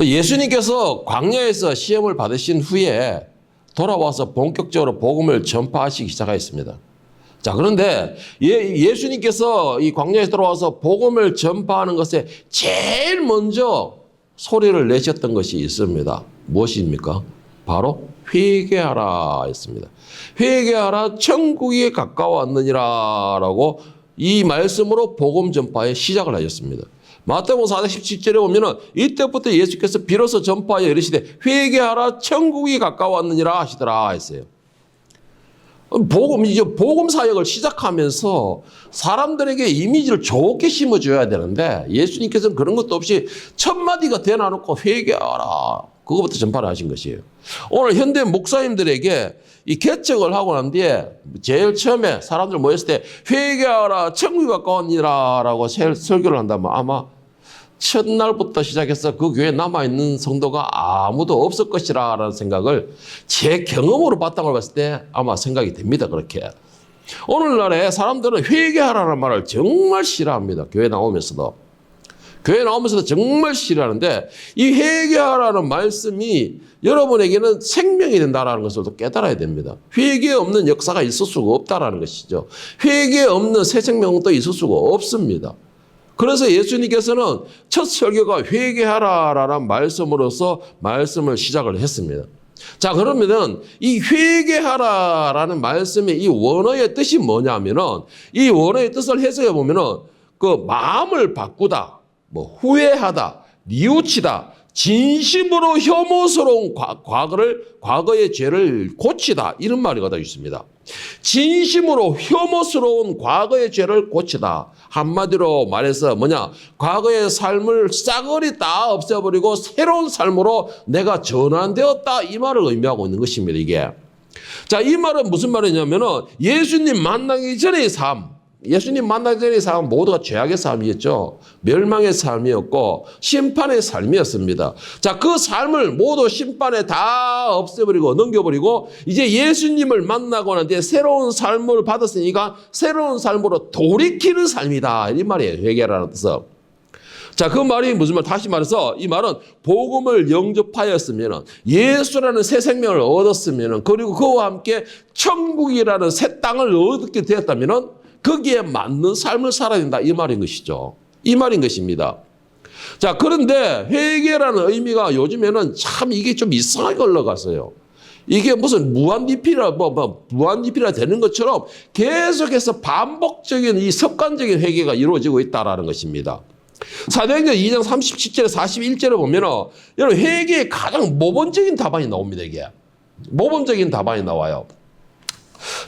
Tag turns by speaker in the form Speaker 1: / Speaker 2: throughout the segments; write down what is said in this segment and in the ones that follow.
Speaker 1: 예수님께서 광야에서 시험을 받으신 후에 돌아와서 본격적으로 복음을 전파하시기 시작하였습니다. 자, 그런데 예수님께서 이 광야에서 돌아와서 복음을 전파하는 것에 제일 먼저 소리를 내셨던 것이 있습니다. 무엇입니까? 바로 회개하라 했습니다. 회개하라, 천국이 가까웠느니라 라고 이 말씀으로 복음 전파의 시작을 하셨습니다. 마태복음 4장 17절에 보면은 이때부터 예수께서 비로소 전파하여 이르시되 회개하라, 천국이 가까웠느니라 하시더라 했어요. 복음 사역을 시작하면서 사람들에게 이미지를 좋게 심어줘야 되는데 예수님께서는 그런 것도 없이 첫 마디가 대놔놓고 회개하라, 그것부터 전파를 하신 것이에요. 오늘 현대 목사님들에게 이 개척을 하고 난 뒤에 제일 처음에 사람들 모였을 때 회개하라, 천국이 가까웠니라 라고 설교를 한다면 아마 첫날부터 시작해서 그 교회에 남아있는 성도가 아무도 없을 것이라 라는 생각을 제 경험으로 바탕을 봤을 때 아마 생각이 됩니다. 그렇게. 오늘날에 사람들은 회개하라는 말을 정말 싫어합니다. 교회 나오면서도 정말 싫어하는데 이 회개하라는 말씀이 여러분에게는 생명이 된다는 것을 깨달아야 됩니다. 회개 없는 역사가 있을 수가 없다는 것이죠. 회개 없는 새 생명도 있을 수가 없습니다. 그래서 예수님께서는 첫 설교가 회개하라라는 말씀으로서 말씀을 시작을 했습니다. 자, 그러면은 이 회개하라라는 말씀의 이 원어의 뜻이 뭐냐면은 이 원어의 뜻을 해석해 보면은 그 마음을 바꾸다, 뭐 후회하다, 뉘우치다, 진심으로 혐오스러운 과거의 죄를 고치다, 이런 말이 가다 있습니다. 진심으로 혐오스러운 과거의 죄를 고치다. 한마디로 말해서 뭐냐? 과거의 삶을 싸그리 다 없애버리고 새로운 삶으로 내가 전환되었다, 이 말을 의미하고 있는 것입니다, 이게. 자, 이 말은 무슨 말이냐면은 예수님 만나기 전의 삶, 예수님 만나기 전의 삶은 모두가 죄악의 삶이었죠. 멸망의 삶이었고 심판의 삶이었습니다. 자, 그 삶을 모두 심판에 다 없애버리고 넘겨버리고 이제 예수님을 만나고 난 뒤에 새로운 삶을 받았으니까 새로운 삶으로 돌이키는 삶이다, 이 말이에요. 회개라는 뜻은. 자, 그 말이 무슨 말? 다시 말해서 이 말은 복음을 영접하였으면, 예수라는 새 생명을 얻었으면, 그리고 그와 함께 천국이라는 새 땅을 얻게 되었다면 거기에 맞는 삶을 살아야 된다, 이 말인 것이죠. 이 말인 것입니다. 자, 그런데 회개라는 의미가 요즘에는 참 이게 좀 이상하게 흘러갔어요. 이게 무슨 무한리필이라 되는 것처럼 계속해서 반복적인 이 습관적인 회개가 이루어지고 있다는 것입니다. 사도행전 2장 37절에 41절에 보면은 여러분 회개의 가장 모범적인 답안이 나옵니다. 이게 모범적인 답안이 나와요.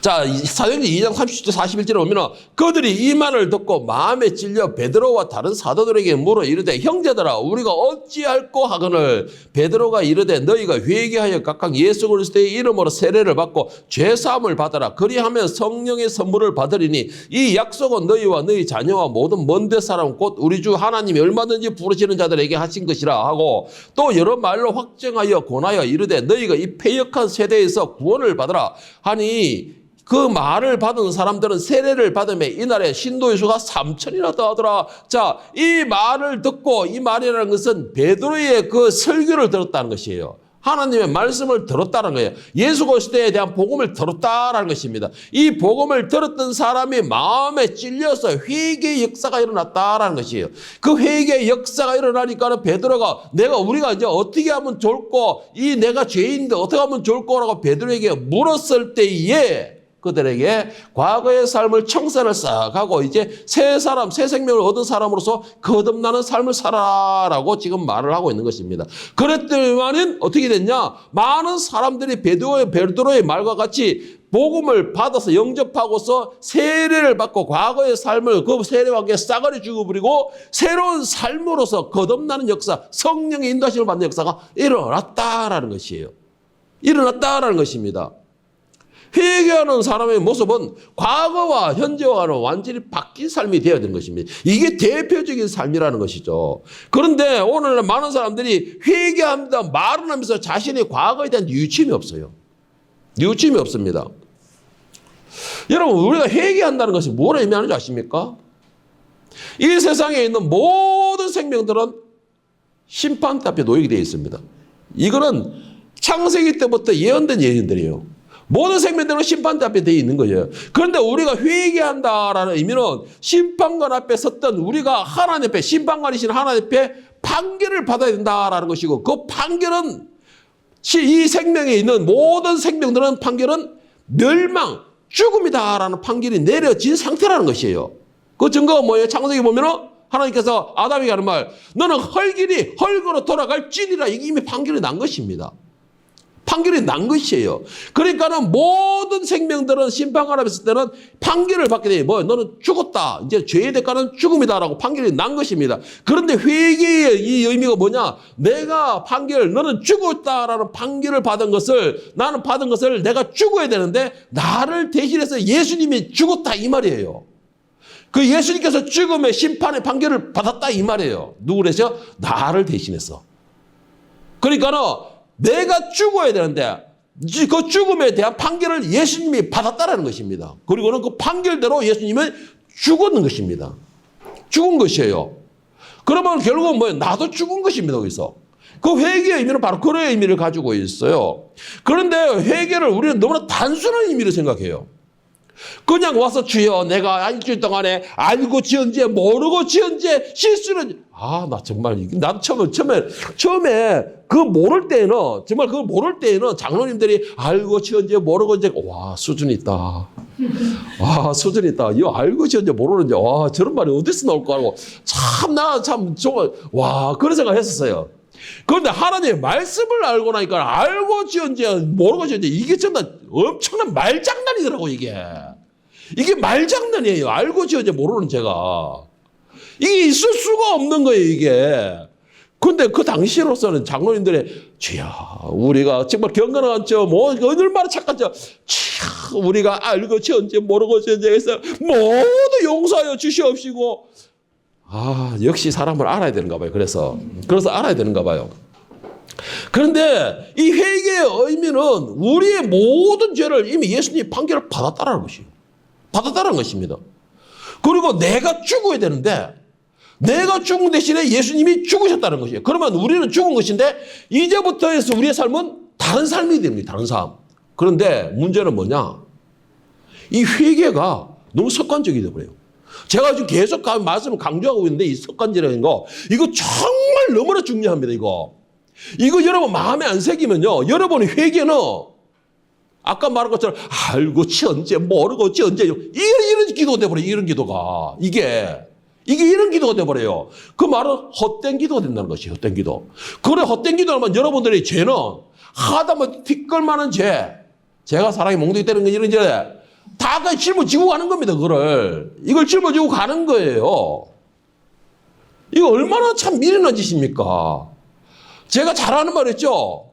Speaker 1: 자, 사도행전 2장 30절 41절에 보면 그들이 이 말을 듣고 마음에 찔려 베드로와 다른 사도들에게 물어 이르되 형제들아 우리가 어찌할꼬 하거늘 베드로가 이르되 너희가 회개하여 각각 예수 그리스도의 이름으로 세례를 받고 죄사함을 받아라. 그리하면 성령의 선물을 받으리니 이 약속은 너희와 너희 자녀와 모든 먼데 사람 곧 우리 주 하나님이 얼마든지 부르시는 자들에게 하신 것이라 하고 또 여러 말로 확정하여 권하여 이르되 너희가 이 패역한 세대에서 구원을 받으라 하니 그 말을 받은 사람들은 세례를 받으며 이날에 신도의 수가 3,000이나 더하더라. 자, 이 말을 듣고 이 말이라는 것은 베드로의 그 설교를 들었다는 것이에요. 하나님의 말씀을 들었다는 거예요. 예수 그리스도에 대한 복음을 들었다는 것입니다. 이 복음을 들었던 사람이 마음에 찔려서 회개의 역사가 일어났다는 것이에요. 그 회개의 역사가 일어나니까는 베드로가 우리가 이제 어떻게 하면 좋을까? 이 내가 죄인인데 어떻게 하면 좋을까라고 베드로에게 물었을 때에 그들에게 과거의 삶을 청산을 싹 하고 이제 새 생명을 얻은 사람으로서 거듭나는 삶을 살아라고 지금 말을 하고 있는 것입니다. 그랬더니만은 어떻게 됐냐? 많은 사람들이 베드로의 말과 같이 복음을 받아서 영접하고서 세례를 받고 과거의 삶을 그 세례와 함께 싸그리 죽어버리고 새로운 삶으로서 거듭나는 역사, 성령의 인도하심을 받는 역사가 일어났다라는 것이에요. 일어났다라는 것입니다. 회개하는 사람의 모습은 과거와 현재와는 완전히 바뀐 삶이 되어야 되는 것입니다. 이게 대표적인 삶이라는 것이죠. 그런데 오늘날 많은 사람들이 회개합니다 말은 하면서 자신의 과거에 대한 뉘우침이 없어요. 뉘우침이 없습니다. 여러분, 우리가 회개한다는 것이 뭘 의미하는지 아십니까? 이 세상에 있는 모든 생명들은 심판 앞에 놓이게 되어 있습니다. 이거는 창세기 때부터 예언된 예언들이에요. 모든 생명들은 심판 앞에 되어 있는 거예요. 그런데 우리가 회개한다라는 의미는 심판관 앞에 섰던 우리가 하나님 앞에, 심판관이신 하나님 앞에 판결을 받아야 된다라는 것이고, 그 판결은 이 생명에 있는 모든 생명들은 판결은 멸망, 죽음이다라는 판결이 내려진 상태라는 것이에요. 그 증거가 뭐예요? 창세기 보면은 하나님께서 아담에게 하는 말, 너는 헐기니 헐거로 돌아갈지니라. 이게 이미 판결이 난 것입니다. 판결이 난 것이에요. 그러니까는 모든 생명들은 심판관 앞에 있을 때는 판결을 받게 돼요. 뭐예요? 너는 죽었다. 이제 죄의 대가는 죽음이다라고 판결이 난 것입니다. 그런데 회개의 이 의미가 뭐냐? 내가 너는 죽었다라는 판결을 받은 것을, 나는 받은 것을 내가 죽어야 되는데 나를 대신해서 예수님이 죽었다 이 말이에요. 그 예수님께서 죽음의 심판의 판결을 받았다 이 말이에요. 누구래서? 나를 대신해서. 그러니까는 내가 죽어야 되는데 그 죽음에 대한 판결을 예수님이 받았다라는 것입니다. 그리고는 그 판결대로 예수님은 죽었는 것입니다. 죽은 것이에요. 그러면 결국은 뭐예요? 나도 죽은 것입니다. 거기서. 그 회개의 의미는 바로 그런 의미를 가지고 있어요. 그런데 회개를 우리는 너무나 단순한 의미로 생각해요. 그냥 와서 주여 내가 일주일 동안에 알고 지은지 모르고 지은지 실수는 나 정말 나도 처음에 그 모를 때는 정말 그걸 모를 때는 장로님들이 알고 지은지 모르고 이제 와 수준 있다. 와 수준 있다. 이거 알고 지은지 모르는지 와 저런 말이 어디서 나올까 하고 참 정말 와 그런 생각을 했었어요. 그런데 하나님의 말씀을 알고 나니까 알고 지은지 모르고 지은지 이게 정말 엄청난 말장난이더라고 이게. 이게 말장난이에요. 알고 지은지 모르는 제가. 이게 있을 수가 없는 거예요 이게. 근데 그 당시로서는 장로님들의 주야 우리가 정말 경건한 뭐 얼마나 착한 우리가 알고 지은지 모르고 지은지 해서 모두 용서하여 주시옵시고 역시 사람을 알아야 되는가 봐요. 그래서 알아야 되는가 봐요. 그런데 이 회개의 의미는 우리의 모든 죄를 이미 예수님이 판결을 받았다라는 것이에요. 받았다는 것입니다. 그리고 내가 죽어야 되는데 내가 죽은 대신에 예수님이 죽으셨다는 것이에요. 그러면 우리는 죽은 것인데 이제부터 해서 우리의 삶은 다른 삶이 됩니다. 다른 삶. 그런데 문제는 뭐냐? 이 회개가 너무 습관적이 되어버려요. 제가 지금 계속 말씀을 강조하고 있는데 이 습관이라는 거 이거 정말 너무나 중요합니다. 이거 여러분 마음에 안 새기면요. 여러분의 회개는 아까 말한 것처럼 알고 지언제 모르고 지언제 이런 기도가 돼버려요. 이런 기도가 이게 이런 기도가 돼버려요. 그 말은 헛된 기도가 된다는 것이에요. 헛된 기도. 그래 헛된 기도하면 여러분들의 죄는 하다못해 티끌만한 죄 제가 사랑이 몽둥이 때리는 거 이런 죄 다 짊어지고 가는 겁니다. 이걸 짊어지고 가는 거예요. 이거 얼마나 참 미련한 짓입니까? 제가 잘 아는 말 있죠.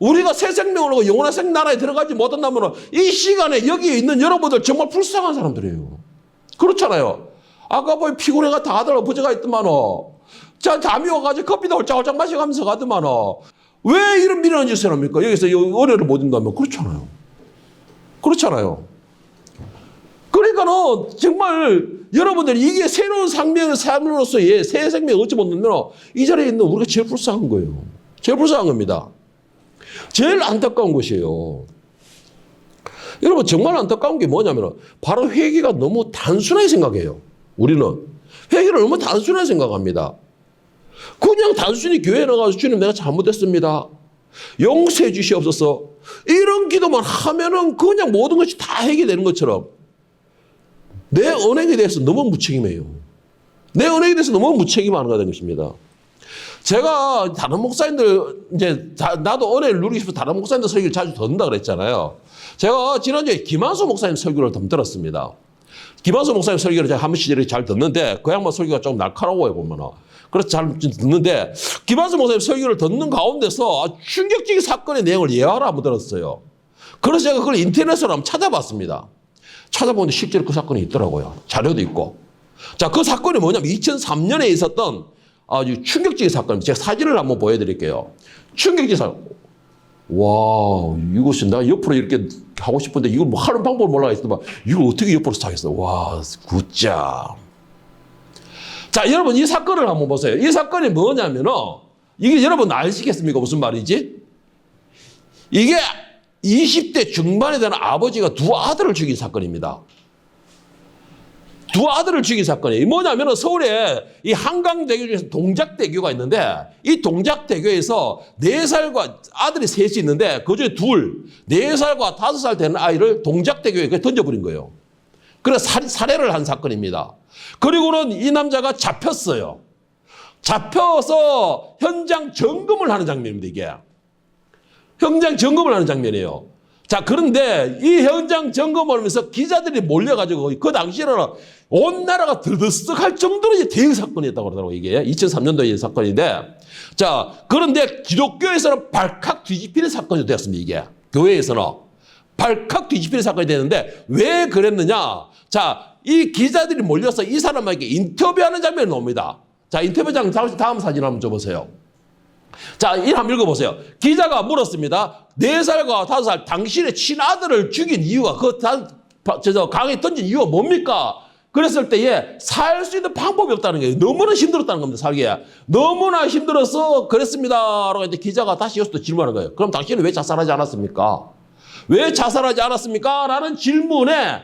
Speaker 1: 우리가 새 생명을 하고 영원한 생나라에 들어가지 못한다면 이 시간에 여기 있는 여러분들 정말 불쌍한 사람들이에요. 그렇잖아요. 아까 보니 피곤해가 다들 엎어져가 있더만어. 잠이 와가지고 커피도 홀짝홀짝 마셔가면서 가더만어. 왜 이런 미련한 짓을 합니까? 여기서 은혜를 못 준다면 그렇잖아요. 그러니까는 정말 여러분들 이게 새로운 삶으로서의 새 생명을 얻지 못하면 이 자리에 있는 우리가 제일 불쌍한 거예요. 제일 불쌍한 겁니다. 제일 안타까운 것이에요. 여러분 정말 안타까운 게 뭐냐면 바로 회개가 너무 단순하게 생각해요. 우리는 회개를 너무 단순하게 생각합니다. 그냥 단순히 교회에 나가서 주님 내가 잘못했습니다. 용서해 주시옵소서. 이런 기도만 하면은 그냥 모든 것이 다 해결되는 것처럼 내 언행에 대해서 너무 무책임해요. 내 언행에 대해서 너무 무책임하는 것 것입니다. 제가 다른 목사님들 이제 나도 은혜를 누리고 싶어서 다른 목사님들 설교를 자주 듣는다 그랬잖아요. 제가 지난주에 김한수 목사님 설교를 좀 들었습니다. 김한수 목사님 설교를 제가 한 번씩 잘 듣는데 그 양반 설교가 좀 날카로워요 보면은. 그래서 잘 듣는데 김한수 목사님 설교를 듣는 가운데서 충격적인 사건의 내용을 예화를 한번 들었어요. 그래서 제가 그걸 인터넷으로 한번 찾아봤습니다. 찾아보는데 실제로 그 사건이 있더라고요. 자료도 있고. 자, 그 사건이 뭐냐면 2003년에 있었던 아주 충격적인 사건입니다. 제가 사진을 한번 보여드릴게요. 충격적인 사건. 와, 이것이 내가 옆으로 이렇게 하고 싶은데 이걸 뭐 하는 방법을 몰라겠더만 이걸 어떻게 옆으로 하겠어. 와, 굿자. 자, 여러분 이 사건을 한번 보세요. 이 사건이 뭐냐면은 이게 여러분 아시겠습니까? 무슨 말이지? 이게 20대 중반에 되는 아버지가 두 아들을 죽인 사건입니다. 두 아들을 죽인 사건이 뭐냐면 서울에 이 한강대교 중에서 동작대교가 있는데 이 동작대교에서 4살과 아들이 셋이 있는데 그중에 둘, 4살과 5살 되는 아이를 동작대교에 던져버린 거예요. 그래서 살해를 한 사건입니다. 그리고는 이 남자가 잡혔어요. 잡혀서 현장 점검을 하는 장면입니다, 이게. 현장 점검을 하는 장면이에요. 자, 그런데 이 현장 점검을 하면서 기자들이 몰려가지고 그 당시에는 온 나라가 들썩할 정도로 이제 대형 사건이었다고 그러더라고요, 이게. 2003년도의 사건인데. 자, 그런데 기독교에서는 발칵 뒤집히는 사건이 되었습니다, 이게. 교회에서는. 발칵 뒤집히는 사건이 되는데 왜 그랬느냐. 자, 이 기자들이 몰려서 이 사람에게 인터뷰하는 장면이 나옵니다. 자, 인터뷰장 다음 사진 한번 줘보세요. 자, 이 한번 읽어보세요. 기자가 물었습니다. 4살과 5살 당신의 친아들을 죽인 이유가 강에 던진 이유가 뭡니까? 그랬을 때에 살 수 있는 방법이 없다는 거예요. 너무나 힘들었다는 겁니다, 살기에. 너무나 힘들어서 그랬습니다. 라고 이제 기자가 다시 여기서 또 질문하는 거예요. 그럼 당신은 왜 자살하지 않았습니까? 왜 자살하지 않았습니까? 라는 질문에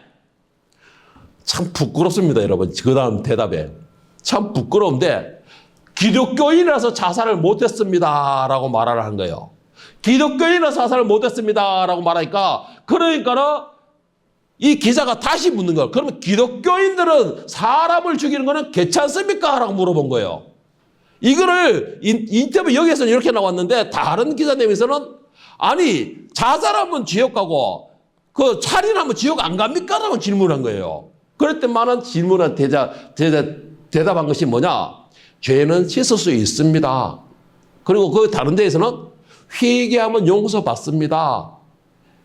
Speaker 1: 참 부끄럽습니다, 여러분. 그 다음 대답에. 참 부끄러운데 기독교인이라서 자살을 못했습니다. 라고 말을 한 거예요. 기독교인이라서 자살을 못했습니다. 라고 말하니까 그러니까는 이 기자가 다시 묻는 거예요. 그러면 기독교인들은 사람을 죽이는 거는 괜찮습니까? 라고 물어본 거예요. 이거를 인터뷰 여기에서는 이렇게 나왔는데 다른 기자님에서는 아니 자살하면 지옥 가고 그 살인하면 지옥 안 갑니까? 라고 질문한 거예요. 그랬더니만은 질문한 대답한 것이 뭐냐? 죄는 씻을 수 있습니다. 그리고 그 다른 데에서는 회개하면 용서받습니다.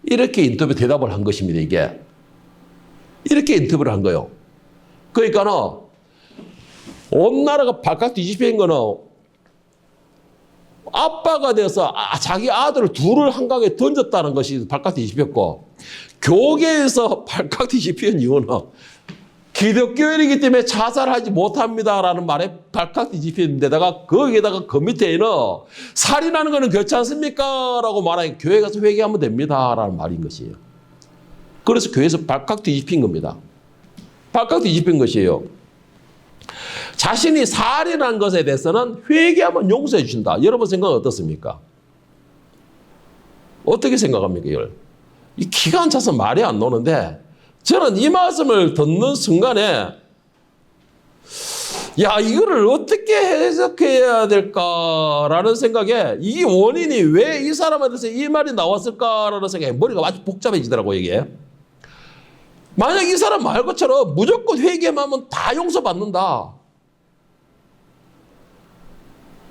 Speaker 1: 이렇게 인터뷰 대답을 한 것입니다, 이게. 이렇게 인터뷰를 한 거예요. 그러니까는 온 나라가 발칵 뒤집힌 거는 아빠가 돼서 자기 아들을 둘을 한강에 던졌다는 것이 발칵 뒤집혔고 교계에서 발칵 뒤집힌 이유는 기독교인이기 때문에 자살하지 못합니다라는 말에 발칵 뒤집힌 데다가 거기에다가 그 밑에는 살인하는 거는 괜찮습니까? 라고 말하니 교회 가서 회개하면 됩니다라는 말인 것이에요. 그래서 교회에서 발칵 뒤집힌 겁니다. 발칵 뒤집힌 것이에요. 자신이 살인한 것에 대해서는 회개하면 용서해 주신다. 여러분 생각은 어떻습니까? 어떻게 생각합니까, 이걸? 이 기가 안 차서 말이 안 나오는데 저는 이 말씀을 듣는 순간에 야, 이거를 어떻게 해석해야 될까라는 생각에 이 원인이 왜 이 사람한테서 이 말이 나왔을까라는 생각에 머리가 아주 복잡해지더라고요, 이게. 만약 이 사람 말 것처럼 무조건 회개만 하면 다 용서받는다.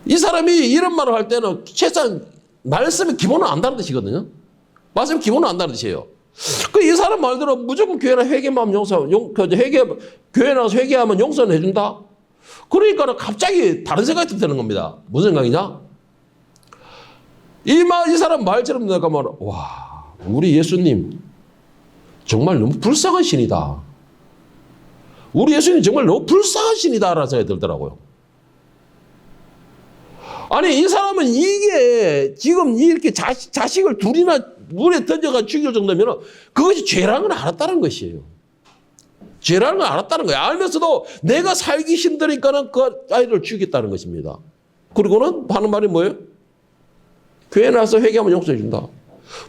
Speaker 1: 이 사람이 이런 말을 할 때는 최소한 말씀의 기본은 안다는 뜻이거든요. 말씀의 기본은 안다는 뜻이에요. 이 사람 말대로 무조건 교회나 회개만 하면 교회 나가서 회개하면 용서는 해준다? 그러니까 갑자기 다른 생각이 드는 겁니다. 무슨 생각이냐? 이 사람 말처럼 내가 말해, 와, 우리 예수님 정말 너무 불쌍한 신이다. 우리 예수님 정말 너무 불쌍한 신이다라는 생각이 들더라고요. 아니, 이 사람은 이게 지금 이렇게 자식을 둘이나 물에 던져가 죽일 정도면 그것이 죄라는 걸 알았다는 것이에요. 죄라는 걸 알았다는 거예요. 알면서도 내가 살기 힘드니까는 그 아이를 죽이겠다는 것입니다. 그리고는 하는 말이 뭐예요? 교회 나와서 회개하면 용서해 준다.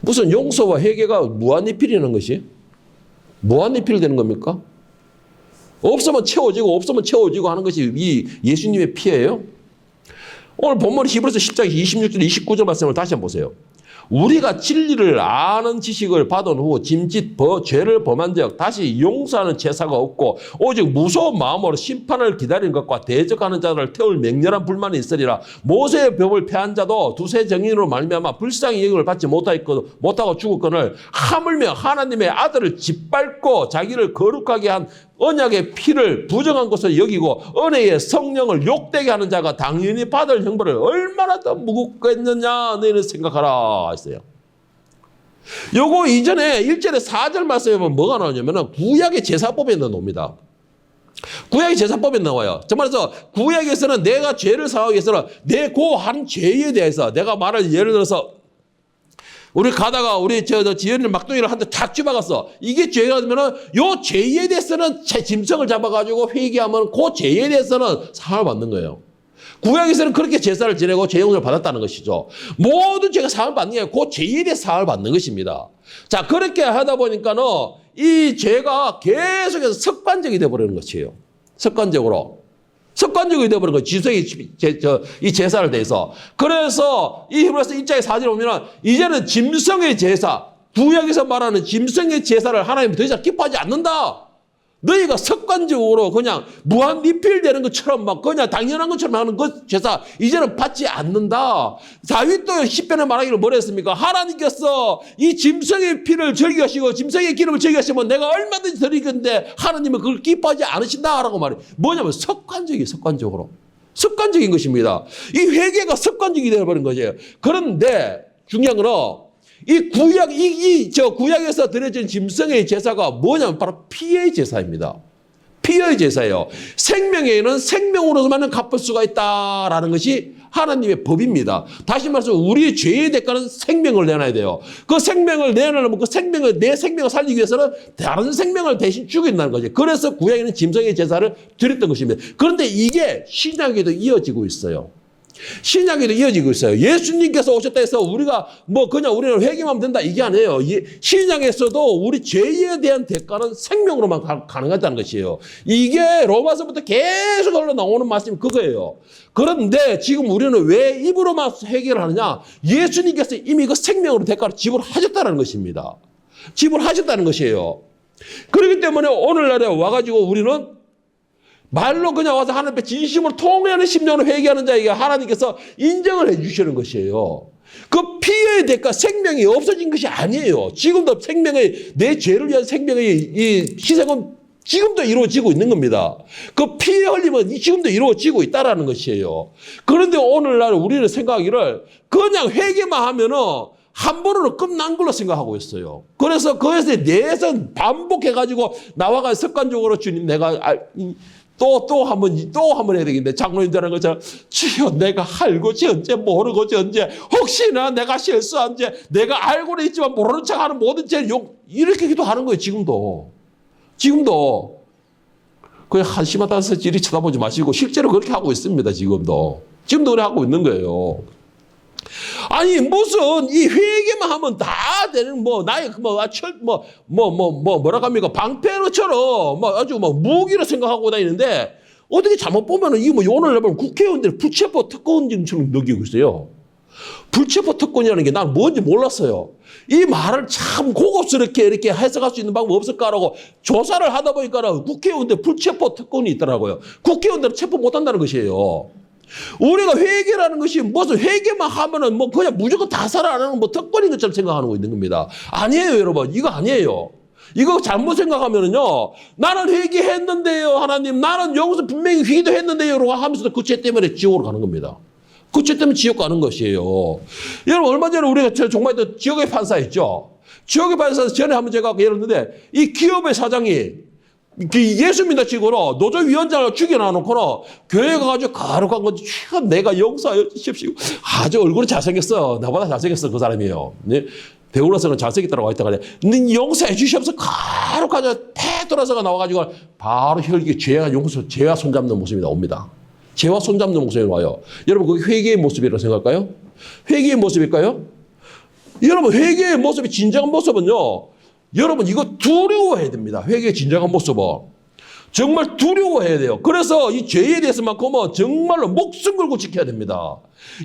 Speaker 1: 무슨 용서와 회개가 무한리필이라는 것이? 무한리필 되는 겁니까? 없으면 채워지고 없으면 채워지고 하는 것이 이 예수님의 피해예요. 오늘 본문 히브리서 10장 26절 29절 말씀을 다시 한번 보세요. 우리가 진리를 아는 지식을 받은 후 짐짓 죄를 범한 적 다시 용서하는 제사가 없고 오직 무서운 마음으로 심판을 기다리는 것과 대적하는 자를 태울 맹렬한 불만이 있으리라. 모세의 법을 폐한 자도 두세 정인으로 말미암아 불쌍히 여김을 받지 못하고 죽었거늘 하물며 하나님의 아들을 짓밟고 자기를 거룩하게 한 언약의 피를 부정한 것을 여기고 은혜의 성령을 욕되게 하는 자가 당연히 받을 형벌을 얼마나 더 무겁겠느냐 너희는 생각하라 했어요. 요거 이전에 1절에 4절 말씀에 보면 뭐가 나오냐면 구약의 제사법에 나옵니다. 구약의 제사법에 나와요. 정말로 구약에서는 내가 죄를 사하기 위해서는 내 그 한 죄에 대해서 내가 말을 예를 들어서 우리 가다가 우리 지연이를 막둥이를 한 대 탁 쥐박았어. 이게 죄가 되면은 요 죄에 대해서는 짐승을 잡아가지고 회개하면 그 죄에 대해서는 사함을 받는 거예요. 구약에서는 그렇게 제사를 지내고 죄 용서를 받았다는 것이죠. 모든 죄가 사함을 받는 게 그 죄에 대해서 사함을 받는 것입니다. 자, 그렇게 하다 보니까는 이 죄가 계속해서 습관적이 되어버리는 것이에요. 습관적이 되어버린 거예요. 지성이 이 제사를 대해서. 그래서 이 히브리서 1장의 4절에 보면은 이제는 짐승의 제사, 구약에서 말하는 짐승의 제사를 하나님이 더 이상 기뻐하지 않는다. 너희가 습관적으로 그냥 무한 리필되는 것처럼 막 그냥 당연한 것처럼 하는 그 제사 이제는 받지 않는다. 다윗도 시편에 말하기를 뭐라 했습니까? 하나님께서 이 짐승의 피를 즐겨 하시고 짐승의 기름을 즐겨 하시면 내가 얼마든지 드리겠는데 하나님은 그걸 기뻐하지 않으신다라고 말해요. 뭐냐면 습관적인 것입니다. 이 회개가 습관적이 되어버린 거죠. 그런데 중요한 거는 이 구약에서 드려진 짐승의 제사가 뭐냐면 바로 피의 제사입니다. 피의 제사예요. 생명에는 생명으로서만 갚을 수가 있다라는 것이 하나님의 법입니다. 다시 말해서 우리의 죄의 대가는 생명을 내놔야 돼요. 그 생명을 내놓으면 내 생명을 살리기 위해서는 다른 생명을 대신 죽인다는 거죠. 그래서 구약에는 짐승의 제사를 드렸던 것입니다. 그런데 이게 신약에도 이어지고 있어요. 신약에도 이어지고 있어요. 예수님께서 오셨다 해서 우리가 우리는 회개하면 된다 이게 아니에요. 신약에서도 우리 죄에 대한 대가는 생명으로만 가능하다는 것이에요. 이게 로마서부터 계속 흘러나오는 말씀이 그거예요. 그런데 지금 우리는 왜 입으로만 회개를 하느냐? 예수님께서 이미 그 생명으로 대가를 지불하셨다는 것입니다. 지불하셨다는 것이에요. 그렇기 때문에 오늘날에 와가지고 우리는 말로 그냥 와서 하나님 앞에 진심으로 통회하는 심령으로 회개하는 자에게 하나님께서 인정을 해 주시는 것이에요. 그 피의 대가 생명이 없어진 것이 아니에요. 지금도 내 죄를 위한 생명의 이 희생은 지금도 이루어지고 있는 겁니다. 그 피의 흘림은 지금도 이루어지고 있다라는 것이에요. 그런데 오늘날 우리는 생각하기를 그냥 회개만 하면은 한 번으로 끝난 걸로 생각하고 있어요. 그래서 그것에 대해서 반복해가지고 나와가 습관적으로 주님 내가 또 한 번 해야 되겠네. 장로님들하는 것처럼 주여 내가 알고지 언제 모르고지 언제 혹시나 내가 실수한 죄 내가 알고는 있지만 모르는 척하는 모든 죄 이렇게 기도하는 거예요. 지금도 그냥 한심하다서 이리 쳐다보지 마시고 실제로 그렇게 하고 있습니다. 지금도 그렇게 하고 있는 거예요. 아니 무슨 이 회개만 하면 다 되는 뭐라고 합니까? 방패로처럼 아주 무기로 생각하고 다니는데 어떻게 잘못 보면은 이 오늘날 보면 국회의원들이 불체포 특권처럼 느끼고 있어요. 불체포 특권이라는 게 난 뭔지 몰랐어요. 이 말을 참 고급스럽게 이렇게 해석할 수 있는 방법 없을까라고 조사를 하다 보니까 국회의원들 불체포 특권이 있더라고요. 국회의원들은 체포 못한다는 것이에요. 우리가 회개라는 것이 무슨 회개만 하면은 그냥 무조건 다 살아나는 특권인 것처럼 생각하는 거 있는 겁니다. 아니에요, 여러분. 이거 아니에요. 이거 잘못 생각하면은요, 나는 회개했는데요, 하나님. 나는 여기서 분명히 기도했는데요, 라고 하면서도 그 죄 때문에 지옥으로 가는 겁니다. 그 죄 때문에 지옥 가는 것이에요. 여러분, 얼마 전에 우리가 정말 지역의 판사 있죠? 지역의 판사 전에 한번 제가 예를 들었는데, 이 기업의 사장이 예수 믿는 식으로 노조위원장을 죽여놔놓고는 교회 가가지고 거룩한 건지 내가 용서하여 주십시오. 아주 얼굴이 잘생겼어. 나보다 잘생겼어. 그 사람이에요. 네? 배우로서는 잘생겼다고 했다가 용서해 주시옵소서. 거룩하게 태 돌아서가 나와가지고 바로 혈기 죄와 손잡는 모습이 나옵니다. 죄와 손잡는 모습이 와요. 여러분 그게 회개의 모습이라고 생각할까요? 회개의 모습일까요? 여러분 회개의 모습이 진정한 모습은요. 여러분 이거 두려워해야 됩니다. 회개의 진정한 모습은. 정말 두려워해야 돼요. 그래서 이 죄에 대해서만큼은 정말로 목숨 걸고 지켜야 됩니다.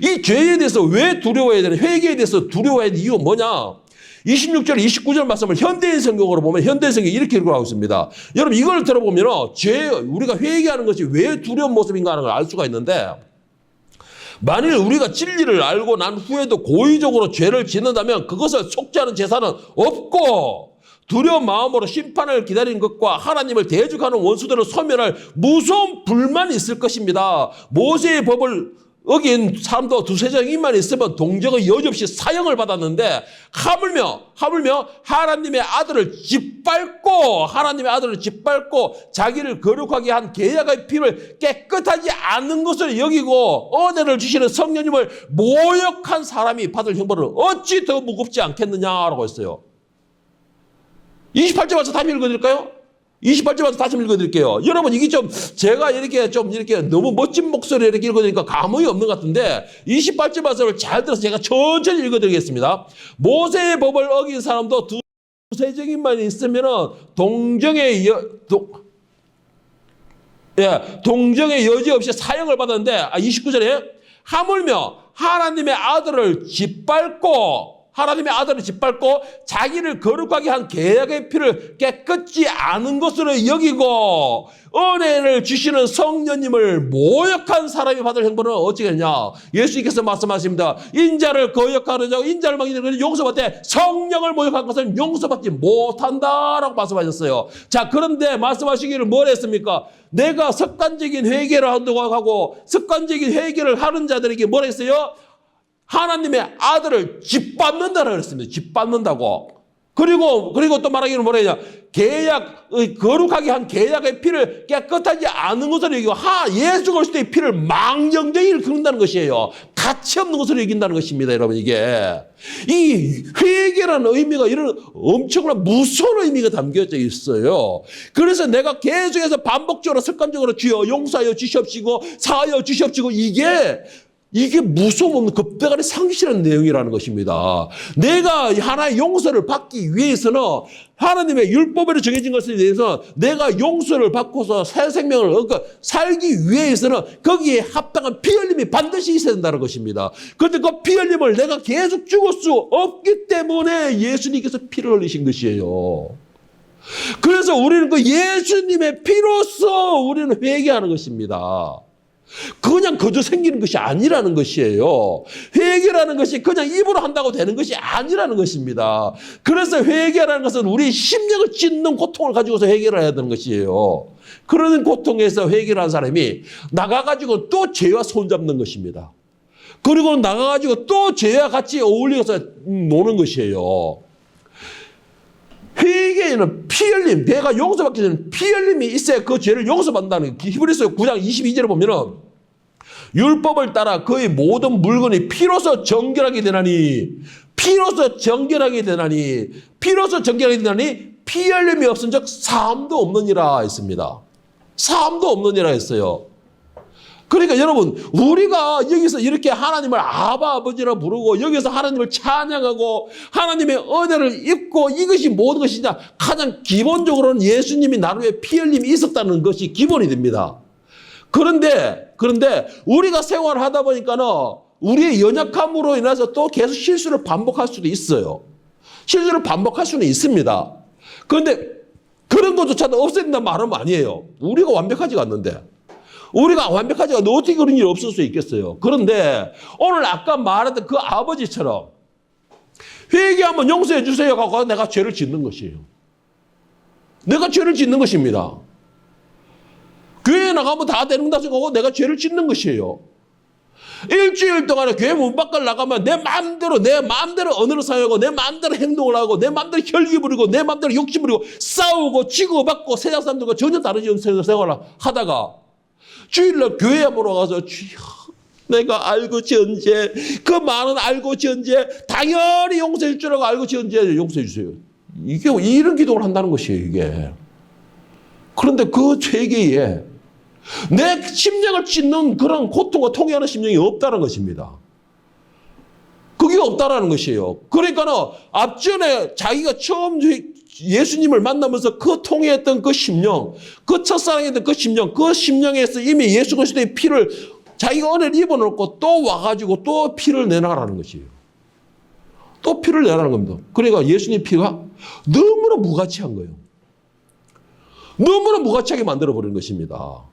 Speaker 1: 이 죄에 대해서 왜 두려워해야 되나? 회개에 대해서 두려워해야 되는 이유가 뭐냐? 26절, 29절 말씀을 현대인 성경으로 보면 현대인 성경이 이렇게 읽고 있습니다. 여러분 이걸 들어보면 우리가 회개하는 것이 왜 두려운 모습인가 하는 걸 알 수가 있는데 만일 우리가 진리를 알고 난 후에도 고의적으로 죄를 짓는다면 그것을 속죄하는 제사는 없고 두려운 마음으로 심판을 기다리는 것과 하나님을 대적하는 원수들을 소멸할 무서운 불만이 있을 것입니다. 모세의 법을 어긴 사람도 두세 장인만 있으면 동정의 여지없이 사형을 받았는데 하물며 하나님의 아들을 짓밟고 자기를 거룩하게 한 계약의 피를 깨끗하지 않은 것을 여기고 은혜를 주시는 성령님을 모욕한 사람이 받을 형벌은 어찌 더 무겁지 않겠느냐라고 했어요. 28절 와서 다시 읽어드릴까요? 28절 와서 다시 읽어드릴게요. 여러분, 이게 제가 이렇게 너무 멋진 목소리로 이렇게 읽어드리니까 감흥이 없는 것 같은데, 28절 말씀을 잘 들어서 제가 천천히 읽어드리겠습니다. 모세의 법을 어긴 사람도 두세 증인만 있으면 동정의 여지 없이 사형을 받았는데, 29절에 하물며 하나님의 아들을 짓밟고 자기를 거룩하게 한 계약의 피를 깨끗지 않은 것으로 여기고 은혜를 주시는 성령님을 모욕한 사람이 받을 형벌은 어찌겠냐. 예수님께서 말씀하십니다. 인자를 거역하는 자고 인자를 막는 자는 용서받되 성령을 모욕한 것은 용서받지 못한다라고 말씀하셨어요. 자, 그런데 말씀하시기를 뭘 했습니까? 내가 습관적인 회개를 한다고 하고 습관적인 회개를 하는 자들에게 뭘 했어요? 하나님의 아들을 짓밟는다라고 그랬습니다. 짓밟는다고. 그리고 또 말하기는 뭐라 했냐. 거룩하게 한 계약의 피를 깨끗하지 않은 것으로 여기고 예수 그리스도의 피를 망정되이 일컫는다는 것이에요. 가치 없는 것으로 여긴다는 것입니다. 여러분, 이게. 이 회개라는 의미가 이런 엄청난 무서운 의미가 담겨져 있어요. 그래서 내가 계속해서 반복적으로 습관적으로 주여 용서하여 주시옵시고 사하여 주시옵시고 이게 무서움 없는 급대가리 상실한 내용이라는 것입니다. 내가 하나의 용서를 받기 위해서는 하나님의 율법으로 정해진 것에 대해서 내가 용서를 받고서 새 생명을 살기 위해서는 거기에 합당한 피 흘림이 반드시 있어야 된다는 것입니다. 그런데 그 피 흘림을 내가 계속 죽을 수 없기 때문에 예수님께서 피를 흘리신 것이에요. 그래서 우리는 그 예수님의 피로서 우리는 회개하는 것입니다. 그냥 거저 생기는 것이 아니라는 것이에요. 회개라는 것이 그냥 입으로 한다고 되는 것이 아니라는 것입니다. 그래서 회개라는 것은 우리 심령을 찢는 고통을 가지고서 회개를 해야 되는 것이에요. 그러는 고통에서 회개를 한 사람이 나가가지고 또 죄와 손잡는 것입니다. 그리고 나가가지고 또 죄와 같이 어울려서 노는 것이에요. 회개에는 피 흘림, 내가 용서받기 전에 피 흘림이 있어야 그 죄를 용서받는다는 히브리서 9장 22절에 보면은 율법을 따라 그의 모든 물건이 피로서 정결하게 되나니 피 흘림이 없은 적 사함도 없느니라 했습니다. 사함도 없느니라 했어요. 그러니까 여러분, 우리가 여기서 이렇게 하나님을 아버지라 부르고 여기서 하나님을 찬양하고 하나님의 은혜를 입고 이것이 모든 것이냐, 가장 기본적으로는 예수님이 나름의 피 흘림이 있었다는 것이 기본이 됩니다. 그런데 우리가 생활을 하다 보니까는 우리의 연약함으로 인해서 또 계속 실수를 반복할 수도 있어요. 실수를 반복할 수는 있습니다. 그런데 그런 것조차도 없애야 된다는 말은 아니에요. 우리가 완벽하지가 않는데. 우리가 완벽하지가 않는데 어떻게 그런 일이 없을 수 있겠어요. 그런데 오늘 아까 말했던 그 아버지처럼 회개하면 용서해 주세요 하고 내가 죄를 짓는 것이에요. 내가 죄를 짓는 것입니다. 교회에 나가면 다 되는다 생각하고 내가 죄를 짓는 것이에요. 일주일 동안에 교회 문 밖을 나가면 내 마음대로 언어를 사용하고 내 마음대로 행동을 하고 내 마음대로 혈기 부리고 내 마음대로 욕심 부리고 싸우고 치고받고 세상 사람들과 전혀 다른 생활을 하다가 주일날 교회에 보러 가서 주여 내가 알고 지은 죄, 그 많은 알고 지은 죄 당연히 용서해 줄 줄 알고 알고 지은 죄 용서해 주세요. 이게 이런 기도를 한다는 것이에요. 이게. 그런데 그 회개에 내 심령을 찢는 그런 고통과 통해하는 심령이 없다는 것입니다. 그게 없다라는 것이에요. 그러니까는 앞전에 자기가 처음 예수님을 만나면서 그 통해했던 그 심령, 그 첫사랑했던 그 심령에서 이미 예수 그리스도의 피를 자기가 은혜를 입어놓고 또 와가지고 또 피를 내놔라는 것이에요. 또 피를 내라는 겁니다. 그러니까 예수님 피가 너무나 무가치한 거예요. 너무나 무가치하게 만들어버리는 것입니다.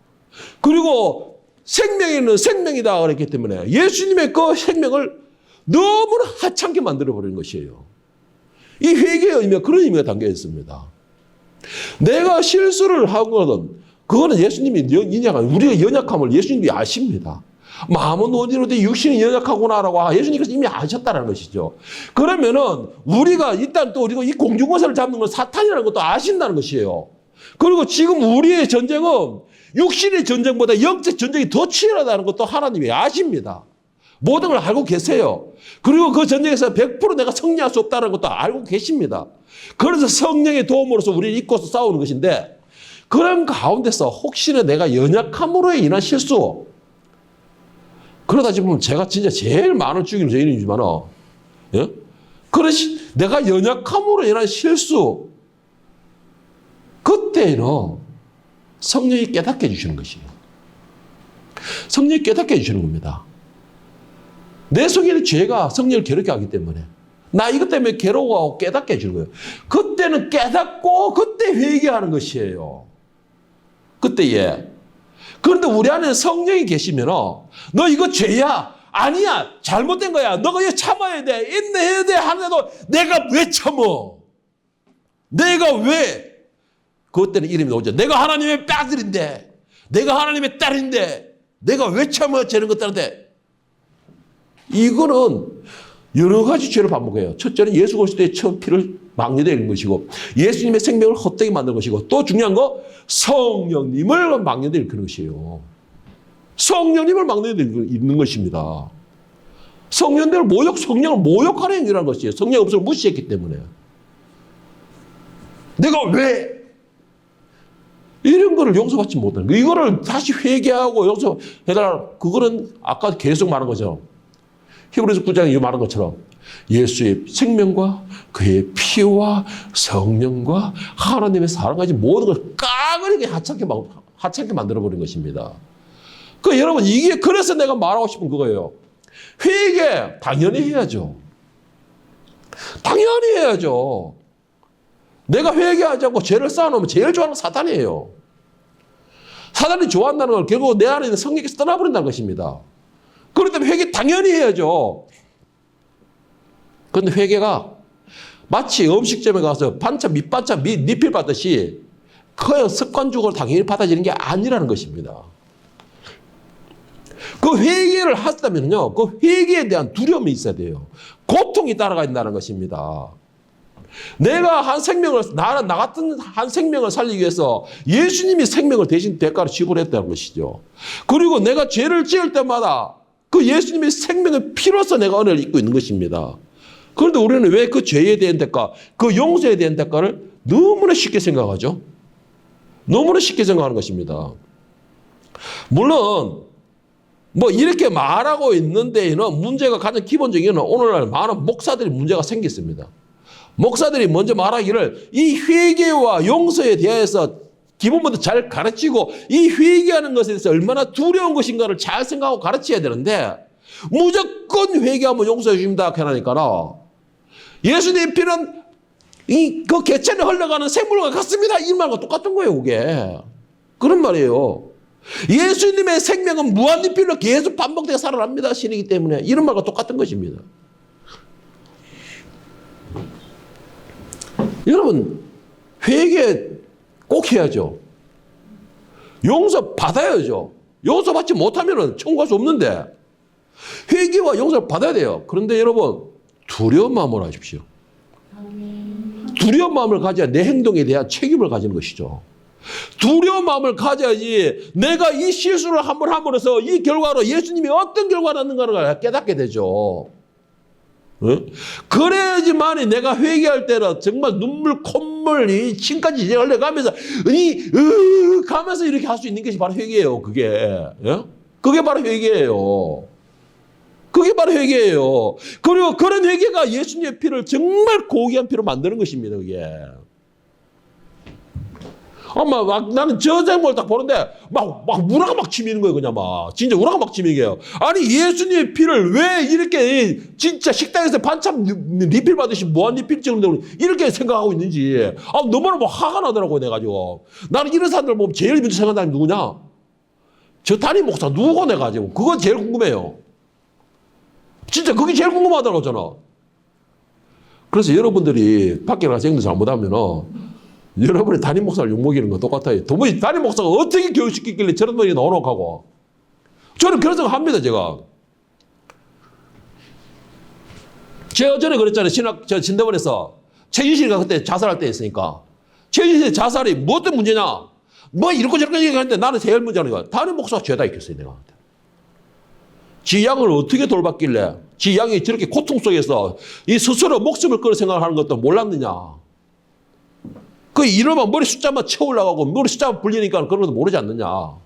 Speaker 1: 그리고 생명에는 생명이다 그랬기 때문에 예수님의 그 생명을 너무나 하찮게 만들어버리는 것이에요. 이 회개의 의미가 그런 의미가 담겨 있습니다. 내가 실수를 하거든 그거는 예수님이 우리의 연약함을 예수님이 아십니다. 마음은 온전한데 육신이 연약하구나라고 예수님께서 이미 아셨다는 것이죠. 그러면은 우리가 일단 또 우리가 이 공중권세를 잡는 건 사탄이라는 것도 아신다는 것이에요. 그리고 지금 우리의 전쟁은 육신의 전쟁보다 영적 전쟁이 더 치열하다는 것도 하나님이 아십니다. 모든 걸 알고 계세요. 그리고 그 전쟁에서 100% 내가 승리할 수 없다는 것도 알고 계십니다. 그래서 성령의 도움으로서 우리를 이끌어서 싸우는 것인데 그런 가운데서 혹시나 내가 연약함으로 인한 실수 그러다 보면 제가 진짜 제일 많은 죽이는 죄인이지만 예? 내가 연약함으로 인한 실수 그때는 성령이 깨닫게 해주시는 것이에요. 성령이 깨닫게 해주시는 겁니다. 내 속에 있는 죄가 성령을 괴롭게 하기 때문에 나 이것 때문에 괴로워하고 깨닫게 해주는 거예요. 그때는 깨닫고 그때 회개하는 것이에요. 그때에. 그런데 우리 안에 성령이 계시면 너 이거 죄야. 아니야. 잘못된 거야. 너가 이거 참아야 돼. 인내해야 돼. 하는데도 내가 왜 참어? 내가 왜? 그때는 이름이 나오죠. 내가 하나님의 딸인데 내가 하나님의 딸인데 내가 왜 참아? 저런 것들한테. 이거는 여러 가지 죄를 반복해요. 첫째는 예수 그리스도의 처음 피를 망려되는 것이고 예수님의 생명을 헛되게 만드는 것이고 또 중요한 거 성령님을 망려되는 그런 것이에요. 성령님을 망려되는 것입니다. 성령을 모욕하는 행위라는 것이에요. 성령 없음을 무시했기 때문에. 내가 왜 이런 거를 용서받지 못하는 거. 이거를 다시 회개하고 용서해달라. 그거는 아까 계속 말한 거죠. 히브리서 9장에 말한 것처럼 예수의 생명과 그의 피와 성령과 하나님의 사랑까지 모든 걸 까그리게 하찮게 만들어버린 것입니다. 여러분 이게 그래서 내가 말하고 싶은 그거예요. 회개 당연히 해야죠. 당연히 해야죠. 내가 회개하지 않고 죄를 쌓아놓으면 제일 좋아하는 건 사탄이에요. 사탄이 좋아한다는 건 결국 내 안에 있는 성령께서 떠나버린다는 것입니다. 그렇기 때문에 회개 당연히 해야죠. 그런데 회개가 마치 음식점에 가서 밑반찬 리필 받듯이 그냥 습관적으로 당연히 받아지는 게 아니라는 것입니다. 그 회개를 하시다면요, 그 회개에 대한 두려움이 있어야 돼요. 고통이 따라가 있다는 것입니다. 내가 나 같은 한 생명을 살리기 위해서 예수님이 생명을 대신 대가로 지불했다는 것이죠. 그리고 내가 죄를 지을 때마다 그 예수님의 생명의 피로서 내가 은혜를 입고 있는 것입니다. 그런데 우리는 왜 그 죄에 대한 대가, 그 용서에 대한 대가를 너무나 쉽게 생각하죠? 너무나 쉽게 생각하는 것입니다. 물론 이렇게 말하고 있는 데에는 문제가 가장 기본적인 오늘날 많은 목사들이 문제가 생겼습니다. 목사들이 먼저 말하기를 이 회개와 용서에 대해서 기본부터 잘 가르치고 이 회개하는 것에 대해서 얼마나 두려운 것인가를 잘 생각하고 가르쳐야 되는데 무조건 회개하면 용서해 주십니다. 하니까 예수님 피는 그 개천에 흘러가는 생물과 같습니다. 이 말과 똑같은 거예요. 그게. 그런 말이에요. 예수님의 생명은 무한리필로 계속 반복되게 살아납니다. 신이기 때문에. 이런 말과 똑같은 것입니다. 여러분 회개 꼭 해야죠. 용서 받아야죠. 용서 받지 못하면 천국 갈 수 없는데 회개와 용서를 받아야 돼요. 그런데 여러분 두려운 마음으로 하십시오. 두려운 마음을 가져야 내 행동에 대한 책임을 가지는 것이죠. 두려운 마음을 가져야지 내가 이 실수를 한 번 함으로써 이 결과로 예수님이 어떤 결과를 낳는가를 깨닫게 되죠. 응? 그래야지만이 내가 회개할 때는 정말 눈물, 콧물, 이 침까지 흘러가면서 가면서 이렇게 할 수 있는 것이 바로 회개예요. 그게. 예? 그게 바로 회개예요. 그게 바로 회개예요. 그리고 그런 회개가 예수님의 피를 정말 고귀한 피로 만드는 것입니다. 그게. 나는 저 장면을 딱 보는데 우라가 막 치미는 거예요. 그냥 진짜 우라가 막 치미는 거예요. 아니 예수님의 피를 왜 이렇게 진짜 식당에서 반찬 리필 받으시 무한 리필 찍는다고 이렇게 생각하고 있는지 너무나 화가 나더라고요. 내가지고 나는 이런 사람들 보면 제일 먼저 생각하는 사람이 누구냐? 저 담임 목사 누구고 내가지고 그거 제일 궁금해요. 진짜 그게 제일 궁금하더라고 저는. 그래서 여러분들이 밖에 나가서 행동 잘못하면 여러분이 담임 목사를 욕먹이는 건 똑같아요. 도무지 담임 목사가 어떻게 교육시키길래 저런 놈이 나오노 하고 저는 그런 생각 합니다, 제가. 제가 전에 그랬잖아요. 저 진대원에서 최진실이가 그때 자살할 때 했으니까. 최진실의 자살이 뭐 어떤 문제냐? 뭐 이렇게 저렇게 얘기하는데 나는 제일 문제는 다른 목사가 죄다 있겠어요, 내가. 지 양을 어떻게 돌봤길래 지 양이 저렇게 고통 속에서 이 스스로 목숨을 걸어 생각하는 것도 몰랐느냐. 그 이러면 머리 숫자만 채 올라가고 머리 숫자만 불리니까 그런 것도 모르지 않느냐.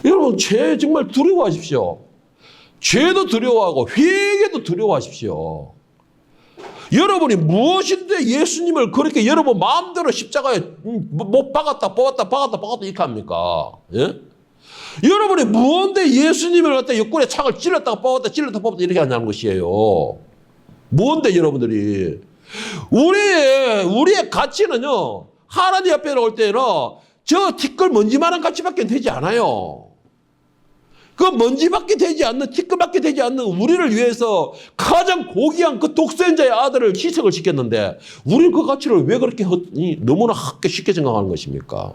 Speaker 1: 여러분, 죄 정말 두려워하십시오. 죄도 두려워하고 회개도 두려워하십시오. 여러분이 무엇인데 예수님을 그렇게 여러분 마음대로 십자가에 못 박았다 뽑았다 이렇게 합니까? 예? 여러분이 무언데 예수님을 갖다 옆구리에 창을 찔렀다가 뽑았다 이렇게 하냐는 것이에요. 무언데 여러분들이. 우리의 가치는요, 하나님 앞에 올 때는 저 티끌 먼지만한 가치밖에 되지 않아요. 그 먼지밖에 되지 않는, 티끌밖에 되지 않는 우리를 위해서 가장 고귀한 그 독생자의 아들을 희생을 시켰는데, 우리는 그 가치를 왜 그렇게 너무나 쉽게 생각하는 것입니까?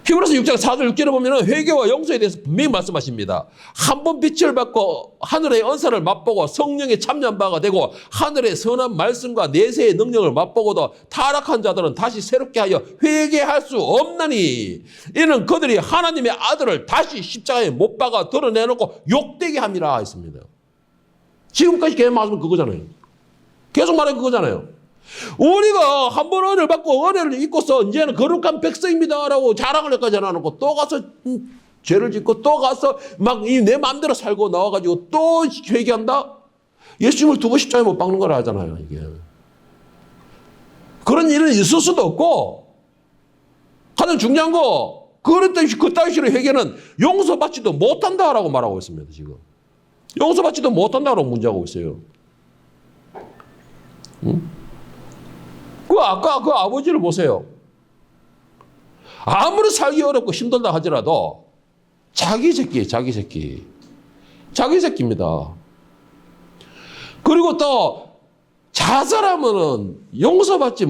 Speaker 1: 히브리서 6장 4절 6절에 보면 회개와 용서에 대해서 분명히 말씀하십니다. 한 번 빛을 받고 하늘의 언사를 맛보고 성령에 참여한 바가 되고 하늘의 선한 말씀과 내세의 능력을 맛보고도 타락한 자들은 다시 새롭게 하여 회개할 수 없나니 이는 그들이 하나님의 아들을 다시 십자가에 못 박아 드러내놓고 욕되게 함이라 했습니다. 지금까지 계속 말하면 그거잖아요. 계속 말하면 그거잖아요. 우리가 한 번 은혜를 받고 은혜를 입고서 이제는 거룩한 백성입니다라고 자랑을 여기까지 해놓고 또 가서 죄를 짓고 또 가서 막 내 마음대로 살고 나와가지고 또 회개한다? 예수님을 두고 십자가에 못 박는 거라 하잖아요, 이게. 그런 일은 있을 수도 없고, 가장 중요한 거, 그 따위로 회개는 용서받지도 못한다라고 말하고 있습니다, 지금. 용서받지도 못한다라고 문제하고 있어요. 응? 아까 그 아버지를 보세요. 아무리 살기 어렵고 힘들다 하더라도 자기 새끼입니다. 그리고 또 자살하면은 용서받지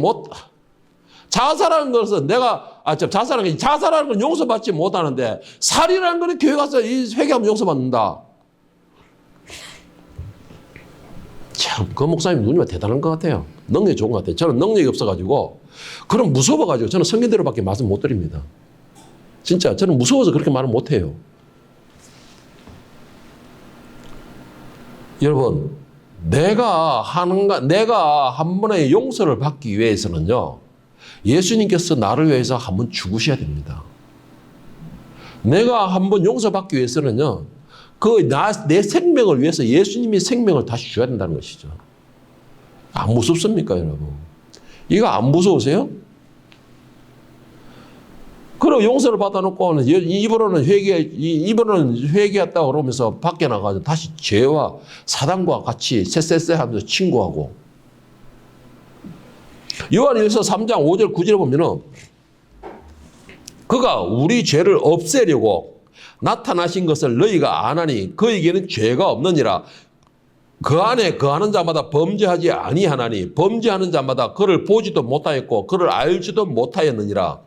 Speaker 1: 자살하는 것은 자살하는 건 용서받지 못하는데 살인하는 거는 교회 가서 회개하면 용서받는다. 참, 그 목사님 눈이 대단한 것 같아요. 능력이 좋은 것 같아요. 저는 능력이 없어가지고, 그럼 무서워가지고 저는 성경대로밖에 말씀 못 드립니다. 진짜 저는 무서워서 그렇게 말을 못 해요. 여러분, 내가 한 번의 용서를 받기 위해서는요, 예수님께서 나를 위해서 한 번 죽으셔야 됩니다. 내가 한 번 용서받기 위해서는요, 내 생명을 위해서 예수님이 생명을 다시 줘야 된다는 것이죠. 안 무섭습니까, 여러분? 이거 안 무서우세요? 그리고 용서를 받아놓고 이번은 회개했다고 그러면서 밖에 나가서 다시 죄와 사단과 같이 쎄쎄쎄 하면서 친구하고. 요한일서 3장 5절 9절에 보면은 그가 우리 죄를 없애려고 나타나신 것을 너희가 아나니 그에게는 죄가 없느니라. 그 안에 거하는 자마다 범죄하지 아니하나니 범죄하는 자마다 그를 보지도 못하였고 그를 알지도 못하였느니라.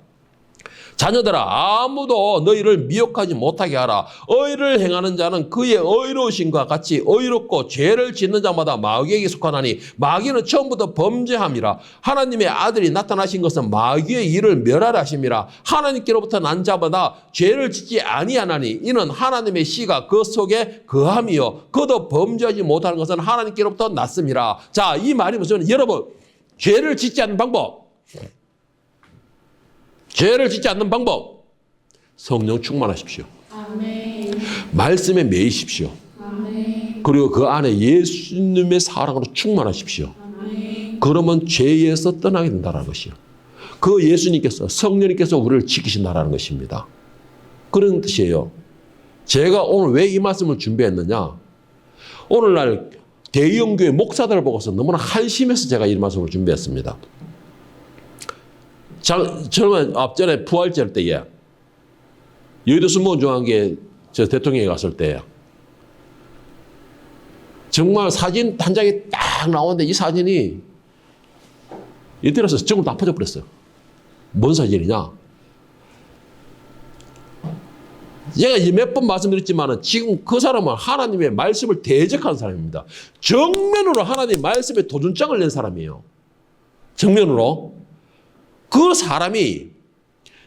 Speaker 1: 자녀들아, 아무도 너희를 미혹하지 못하게 하라. 의를 행하는 자는 그의 의로우심과 같이 의롭고 죄를 짓는 자마다 마귀에게 속하나니 마귀는 처음부터 범죄함이라. 하나님의 아들이 나타나신 것은 마귀의 일을 멸하라 하심이라. 하나님께로부터 난 자마다 죄를 짓지 아니하나니 이는 하나님의 씨가 그 속에 거함이요 그도 범죄하지 못하는 것은 하나님께로부터 났음이라. 자, 이 말이 무슨, 여러분, 죄를 짓지 않는 방법, 죄를 짓지 않는 방법, 성령 충만하십시오.
Speaker 2: 아멘.
Speaker 1: 말씀에 매이십시오.
Speaker 2: 아멘.
Speaker 1: 그리고 그 안에 예수님의 사랑으로 충만하십시오.
Speaker 2: 아멘.
Speaker 1: 그러면 죄에서 떠나게 된다는 것이요. 그 예수님께서, 성령님께서 우리를 지키신다는 것입니다. 그런 뜻이에요. 제가 오늘 왜 이 말씀을 준비했느냐, 오늘날 대형교회 목사들을 보고서 너무나 한심해서 제가 이 말씀을 준비했습니다. 저는 앞전에 부활절 때에 여의도 순복음중앙교회 저 대통령이 갔을 때에 정말 사진 한 장이 딱 나오는데 이 사진이 이때로서 정말 다 퍼져버렸어요. 뭔 사진이냐? 제가 몇 번 말씀드렸지만 지금 그 사람은 하나님의 말씀을 대적한 사람입니다. 정면으로 하나님의 말씀에 도전장을 낸 사람이에요. 정면으로. 그 사람이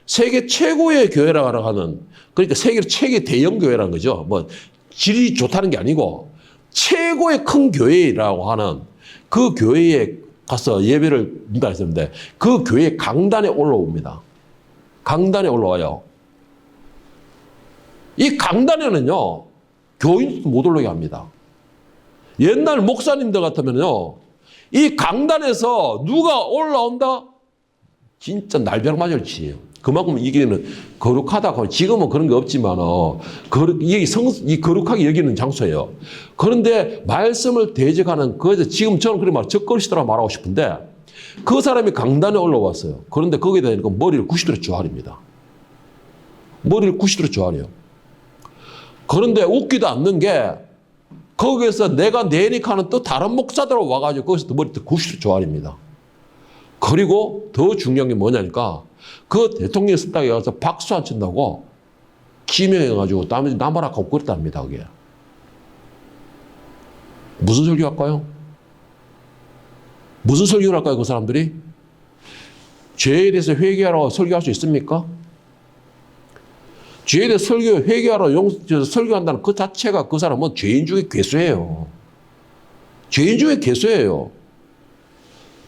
Speaker 1: 세계 최고의 교회라고 하는, 그러니까 세계 최고의 대형 교회라는 거죠. 뭐 질이 좋다는 게 아니고 최고의 큰 교회라고 하는 그 교회에 가서 예배를 드린다 했었는데 그 교회 강단에 올라옵니다. 강단에 올라와요. 이 강단에는요, 교인도 못 올라오게 합니다. 옛날 목사님들 같으면요, 이 강단에서 누가 올라온다? 진짜 날벼락 맞을 지예요. 그만큼 이게는 거룩하다고, 지금은 그런 게 없지만, 이 거룩하게 여기는 장소예요. 그런데 말씀을 대적하는, 지금 저는 그런 말, 적그리스도라고 말하고 싶은데, 그 사람이 강단에 올라왔어요. 그런데 거기에 대해서 머리를 90도로 조아립니다. 머리를 90도로 조아려요. 그런데 웃기도 않는 게, 거기에서 내가 내니까 하는 또 다른 목사들 와가지고 거기서 또 머리를 90도로 조아립니다. 그리고 더 중요한 게 뭐냐니까, 그 대통령이 쓴다고 해서 박수 안 친다고 기명해가지고 나무라 갖고 그랬답니다, 그게. 무슨 설교 할까요? 무슨 설교를 할까요, 그 사람들이? 죄에 대해서 회개하라고 설교할 수 있습니까? 죄에 대해서 회개하라고 설교한다는 그 자체가 그 사람은 죄인 중에 괴수예요. 죄인 중에 괴수예요.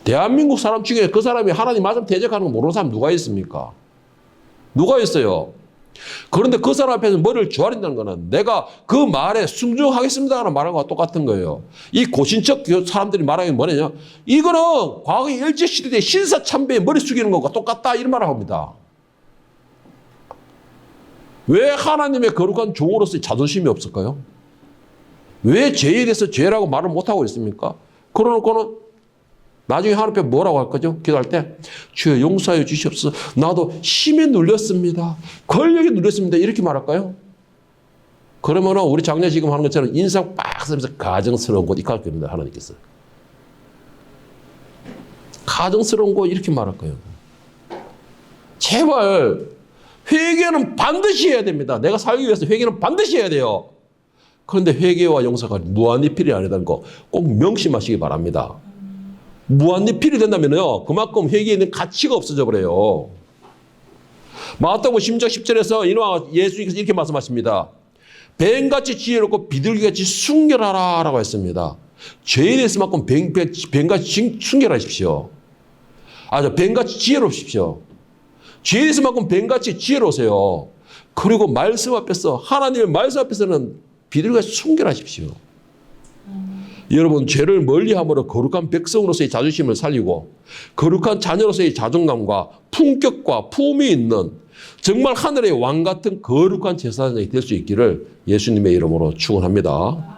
Speaker 1: 대한민국 사람 중에 그 사람이 하나님 말씀 대적하는 거 모르는 사람 누가 있습니까? 누가 있어요? 그런데 그 사람 앞에서 머리를 조아린다는 거는 내가 그 말에 순종하겠습니다라는 말하는 거와 똑같은 거예요. 이 고신적 사람들이 말하는 게 뭐냐면 이거는 과거 일제시대의 신사참배에 머리 숙이는 것과 똑같다 이런 말을 합니다. 왜 하나님의 거룩한 종으로서의 자존심이 없을까요? 왜 죄에 대해서 죄라고 말을 못하고 있습니까? 그러놓고는 나중에 하나님 앞에 뭐라고 할 거죠? 기도할 때 주여 용서하여 주시옵소서. 나도 힘에 눌렸습니다. 권력에 눌렸습니다. 이렇게 말할까요? 그러면 우리 작년 지금 하는 것처럼 인상 빡 쓰면서 가정스러운 것 이렇게 할 겁니다. 하나님께서. 가정스러운 거 이렇게 말할 거예요. 제발 회개는 반드시 해야 됩니다. 내가 살기 위해서 회개는 반드시 해야 돼요. 그런데 회개와 용서가 무한리필이 아니라는 거 꼭 명심하시기 바랍니다. 무한리필이 된다면요, 그만큼 회개에 있는 가치가 없어져 버려요. 마태복음 10장 10절에서 예수님께서 이렇게 말씀하십니다. 뱀같이 지혜롭고 비둘기같이 순결하라 라고 했습니다. 죄에 대해서만큼 뱀같이 순결하십시오. 뱀같이 지혜롭십시오. 죄에 대해서만큼 뱀같이 지혜로우세요. 그리고 말씀 앞에서, 하나님의 말씀 앞에서는 비둘기같이 순결하십시오. 여러분, 죄를 멀리함으로 거룩한 백성으로서의 자존심을 살리고 거룩한 자녀로서의 자존감과 품격과 품이 있는 정말 하늘의 왕 같은 거룩한 제사장이 될 수 있기를 예수님의 이름으로 축원합니다.